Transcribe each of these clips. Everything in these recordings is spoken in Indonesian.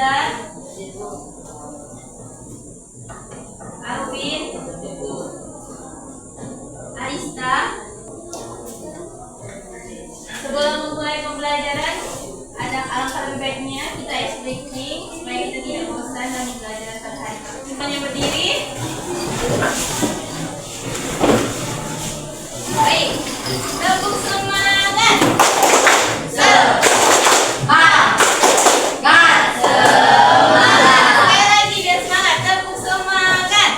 dan Alvin, Arista. Sebelum memulai pembelajaran, ada alangkah lebih baiknya kita explaining supaya kita tidak bosan dalam pembelajaran pada hari ini. Semuanya berdiri. Baik, tepuk semangat. Semangat, semangat. Sekali lagi biar semangat, tepuk semangat.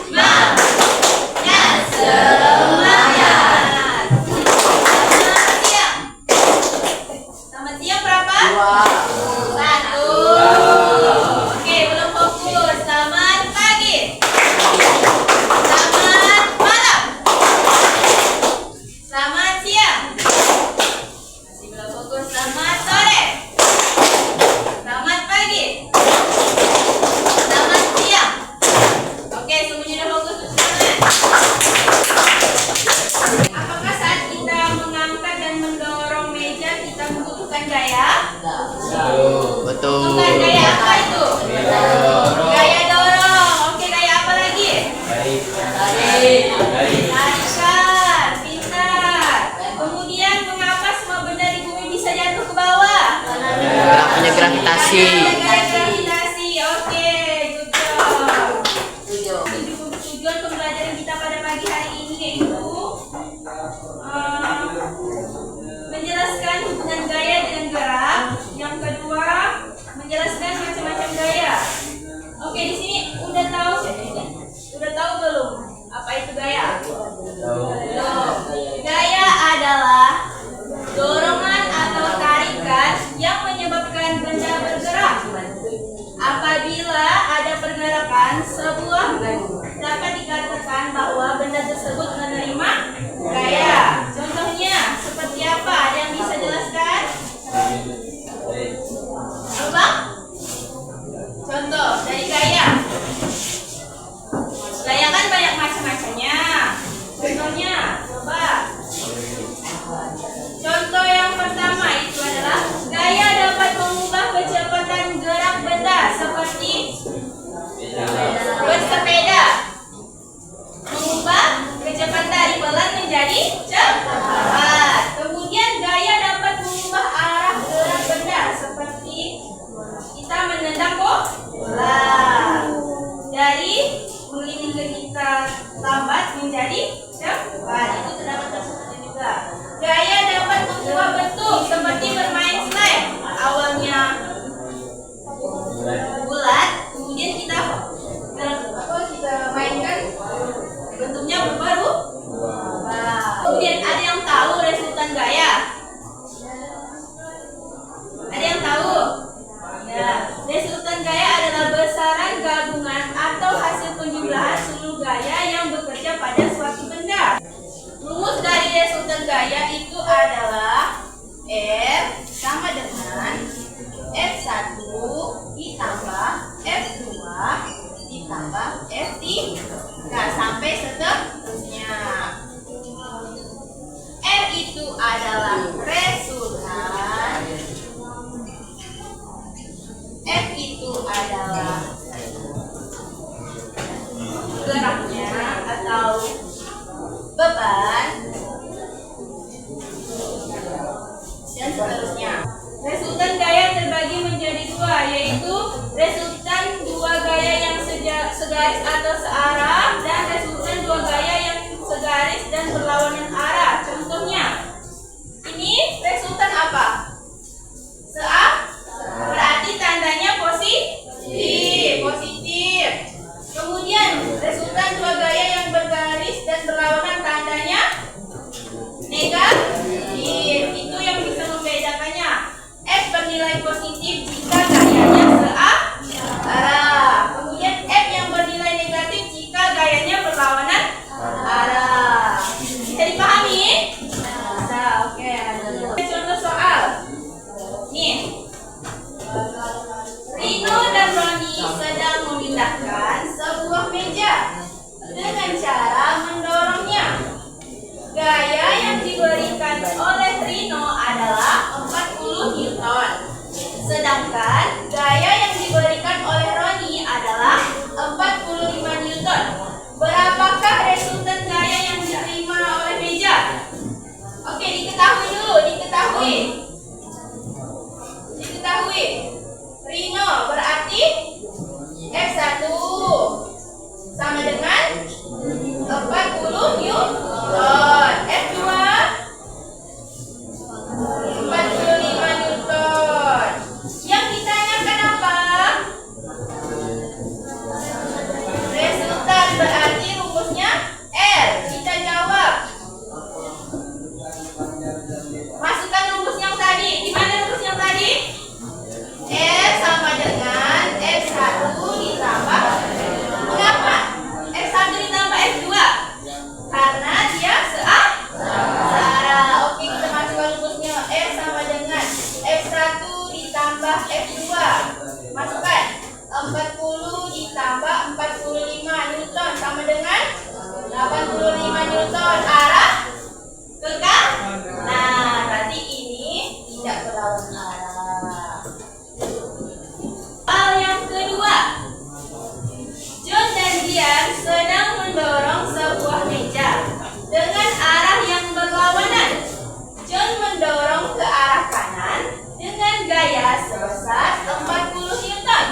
Semangat, semangat. Selamat siang. Selamat siang berapa? 2. 1. Oke, belum fokus. Selamat pagi. Selamat malam. Selamat siang. Masih belum fokus. Selamat sore. Selamat pagi. Selamat siang. Oke, semuanya udah fokus untuk semangat. Apakah saat kita mengangkat dan mendorong meja kita membutuhkan gaya? Betul. Bukan gaya apa itu? Gaya dorong. Oke, gaya apa lagi? Tarikan, pintar. Kemudian mengapa semua benda di bumi bisa jatuh ke bawah? Gerakannya gravitasi. Gaya gravitasi. Oke, good job. Tujuan pembelajaran kita pada pagi hari ini yaitu menjelaskan hubungan gaya dengan gerak. Yang kedua, menjelaskan macam-macam gaya. Oke, di sini udah tahu belum apa itu gaya? Belum. Gaya adalah dorongan atau tarikan yang menyebabkan benda bergerak. Apabila ada pergerakan sebuah dapat dikatakan bahwa benda tersebut menerima gaya. Contohnya seperti apa? Ada yang bisa jelaskan? Apa? Contoh dari gaya. Gaya kan banyak macam-macamnya. Contohnya, coba. Contoh yang pertama itu adalah gaya dapat mengubah kecepatan gerak benda seperti bersepeda. Mengubah kecepatan dari pelan menjadi cepat. Kemudian gaya dapat mengubah arah gerak benda seperti kita menendang bola. Dari mengelilingi kita lambat menjadi cepat. Itu terdapat tersebut juga. Gaya dapat mengubah bentuk seperti bermain slam. Awalnya bulat, kemudian kita mainkan bentuknya berubah. Kemudian ada yang tahu resultan gaya? Ada yang tahu? Ya, resultan gaya adalah besaran gabungan atau hasil penjumlahan seluruh gaya yang bekerja pada suatu benda. Rumus dari resultan gaya itu adalah R sama dengan F1 ditambah F2 ditambah F3 sampai seterusnya. R itu adalah resultan, F itu adalah geraknya atau beban, dan seterusnya. Resultan gaya terbagi menjadi dua, yaitu resultan dua gaya yang segaris atau searah dan resultan dua gaya yang segaris dan berlawanan arah. Contohnya, ini resultan apa? Berarti tandanya positif. Kemudian resultan dua gaya yang bergaris dan berlawanan tandanya negatif. Itu yang bisa membedakannya. F bernilai positif jika gayanya searah. Kemudian F yang bernilai negatif jika gayanya berlawanan arah. Bisa dipahami? Bisa, oke. Contoh soal. Nih. Rino dan Roni sedang memindahkan sebuah meja dengan cara mendorongnya. Gaya yang diberikan oleh Rino adalah 40 Newton. Sedangkan gaya yang diberikan oleh Roni adalah 45 Newton. Berapakah resultan gaya yang diterima oleh meja? Oke, diketahui dulu, diketahui. Rino berarti F1 sama dengan 40 Newton. F2 45 Newton. Yang ditanyakan apa? Resultan berarti rumusnya R. Kita jawab. Masukkan rumus yang tadi. Di mana rumus yang tadi? R sama dengan F1 ditambah. Mengapa? F1 ditambah F2? Karena dia searah. Oke, kita masukkan rumusnya. R sama dengan F1 ditambah F2. Masukkan. 40 ditambah 45 Newton sama dengan 85 Newton. Arah ke kanan. Nah, berarti ini tidak berlawan arah. Hal yang kedua, John dan Dian sedang mendorong sebuah meja dengan arah yang berlawanan. John mendorong ke arah kanan dengan gaya sebesar 40 Newton.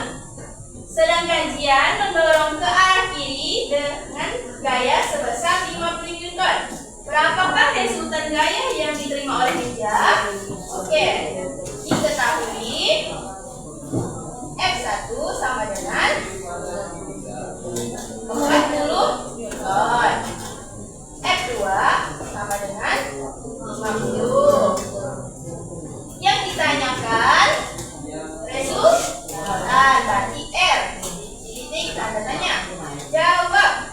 Sedangkan Dian mendorong ke arah kiri dengan gaya sebesar 50 Newton. Berapakah resultan gaya yang diterima oleh meja? Oke, diketahui F1 sama dengan 40 Newton. F2 sama dengan 50. Yang ditanyakan resultan, berarti R. Titik tanda tanya. Jawab.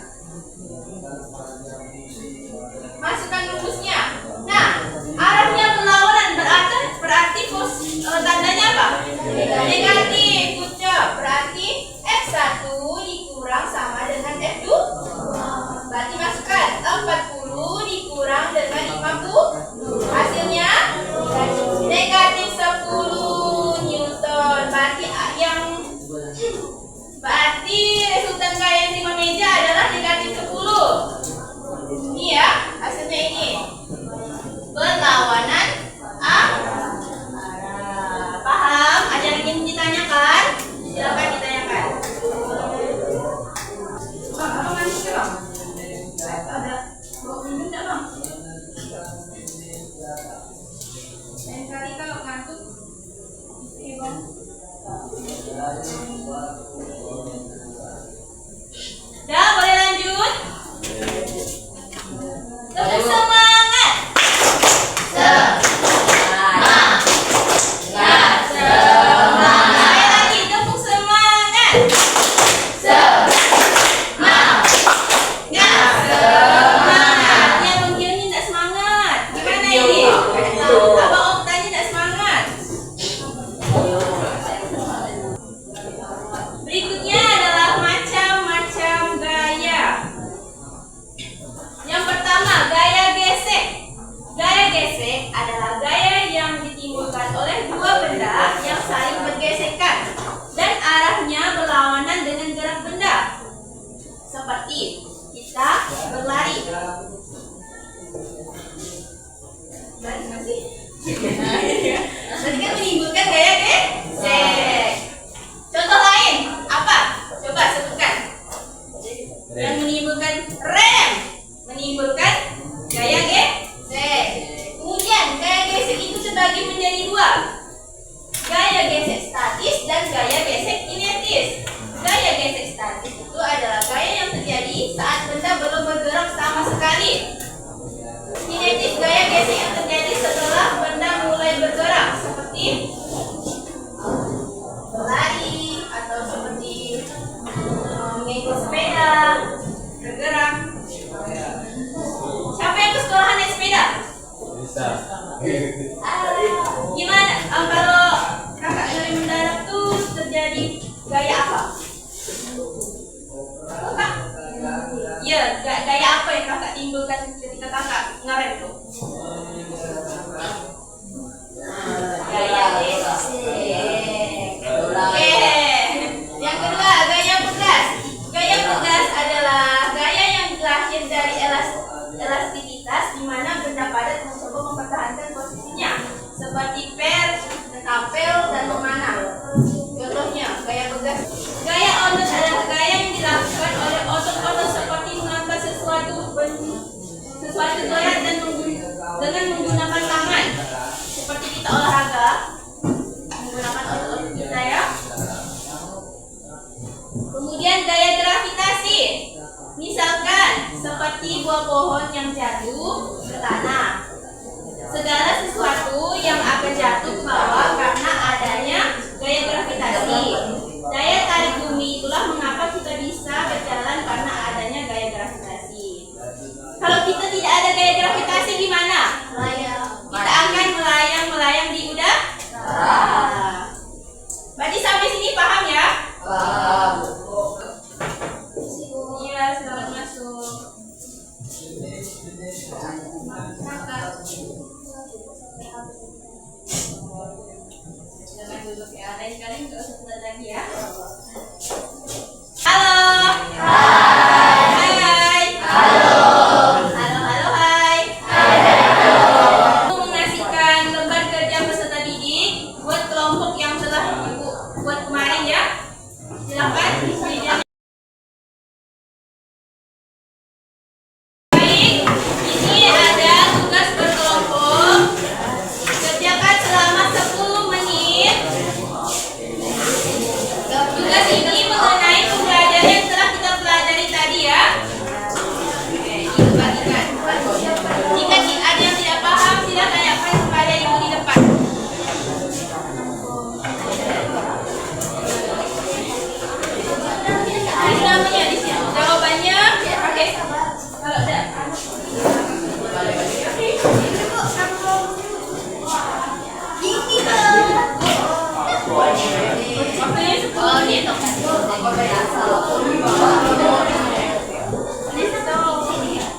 Masukkan rumusnya. Nah, arahnya berlawanan berarti tandanya apa? Negatif. Good job. Berarti F1 dikurang sama dengan F2. Berarti masukkan 40 dikurang dengan 50. Hasilnya negatif 10 Newton. Berarti resultan gaya yang terima meja adalah negatif 10. Ini ya, hasilnya ini. Berlawanan arah. Paham? Ada yang ingin ditanyakan? Silakan ditanyakan. Bang, apa ngantuk ya, Bang? Ada bawa minum enggak, Bang? Lain kali kalau ngantuk, istri Bang. Dah, boleh lanjut? Tepuk semangat. Semangat. Sekali lagi, tepuk semangat. Semangat. Ya, Bang Kion ini tak semangat. Gimana ini? Abang Oktanya tak semangat. Berikutnya adalah macam-macam gaya. Yang pertama, gaya gesek. Gaya gesek adalah gaya yang ditimbulkan oleh dua benda yang saling bergesekan dan arahnya berlawanan dengan gerak benda. Seperti kita berlari. Lari nggak sih? Berarti kan menimbulkan gaya gesek. Contoh lain apa? Coba sebutkan. Yang menimbulkan rem, menimbulkan gaya gesek. Kemudian gaya gesek itu terbagi menjadi dua. Gaya gesek statis dan gaya gesek kinetis. Gaya gesek statis itu adalah gaya yang terjadi saat benda belum bergerak sama sekali. Kinetis gaya gesek yang terjadi setelah benda mulai bergerak, seperti berlari atau seperti mengikut sepeda bergerak. Siapa yang ke sekolahan naik sepeda? Bisa. Gimana kalau kakak dari mendarat tuh terjadi gaya apa? Kakak? Iya, gaya apa yang kakak timbulkan ketika kakak ngerem tuh? Gaya gesek. sini paham ya? Paham. Iya, selamat masuk. Jangan duduk ya, lain kali nggak usah sebentar lagi ya. Halo. Hai. Hai. Halo. Halo, hai. Mengasihkan lembar kerja peserta didik buat kelompok yang telah Ibu buat kemarin ya. Silakan dilihat. Baik, ini ada tugas berkelompok. Kerjakan selama 10 menit. Tugas ini mengenai pembelajaran yang telah kita pelajari tadi ya. Oke, dibagikan. Jika ada yang tidak paham, silakan tanyakan kepada ibu di depan. Ini namanya di sini. Jawabannya pakai kalau ada. Waktunya 10 menit.